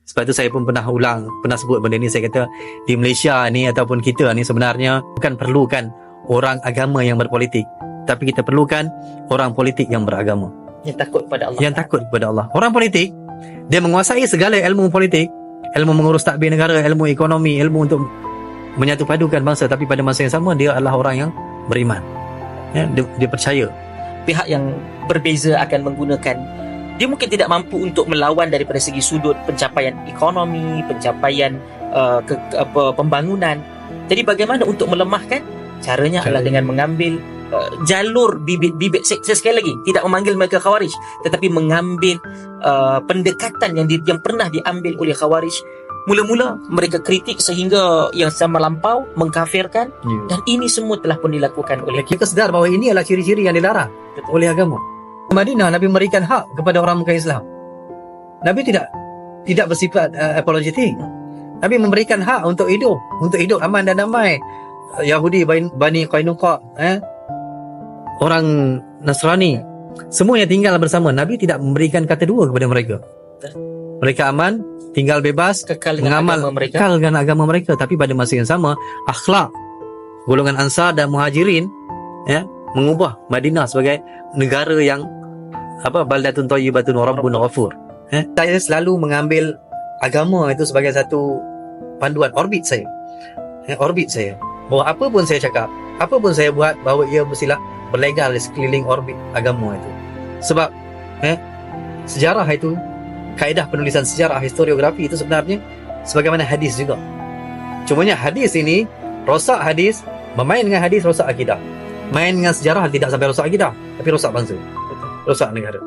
Sebab tu saya pun pernah sebut benda ni. Saya kata di Malaysia ni ataupun kita ni sebenarnya bukan perlukan orang agama yang berpolitik, tapi kita perlukan orang politik yang beragama, yang takut kepada Allah. Yang takut kepada Allah. Orang politik, dia menguasai segala ilmu politik, ilmu mengurus tadbir negara, ilmu ekonomi, ilmu untuk menyatupadukan bangsa, tapi pada masa yang sama dia adalah orang yang beriman. Ya, dia percaya. Pihak yang berbeza akan menggunakan, dia mungkin tidak mampu untuk melawan daripada segi sudut pencapaian ekonomi, pencapaian pembangunan. Jadi bagaimana untuk melemahkan? Caranya adalah dengan mengambil jalur bibit. Saya sekali lagi tidak memanggil mereka Khawarij, tetapi mengambil pendekatan yang pernah diambil oleh Khawarij. Mula-mula mereka kritik sehingga yang sama lampau mengkafirkan, dan ini semua telah pun dilakukan oleh kita. Sedar bahawa ini adalah ciri-ciri yang dilarang oleh agama. Madinah, Nabi memberikan hak kepada orang muka Islam. Nabi tidak bersifat apologetik. Nabi memberikan hak untuk hidup aman dan damai. Yahudi, Bani Qainuqa, orang Nasrani, semuanya tinggal bersama. Nabi tidak memberikan kata dua kepada mereka. Mereka aman, tinggal bebas, kekal dengan agama mereka. Tapi pada masa yang sama, akhlak golongan Ansar dan Muhajirin mengubah Madinah sebagai negara yang baldatun thayyibatun wa rabbun ghafur. Saya selalu mengambil agama itu sebagai satu panduan, orbit saya. Bahawa apa pun saya cakap, apa pun saya buat, bahawa ia mestilah berlegal di sekeliling orbit agama itu. Sebab sejarah itu, kaedah penulisan sejarah, historiografi itu sebenarnya sebagaimana hadis juga. Cumanya hadis ini rosak hadis, bermain dengan hadis rosak akidah. Main dengan sejarah tidak sampai rosak akidah, tapi rosak bangsa, rosak negara.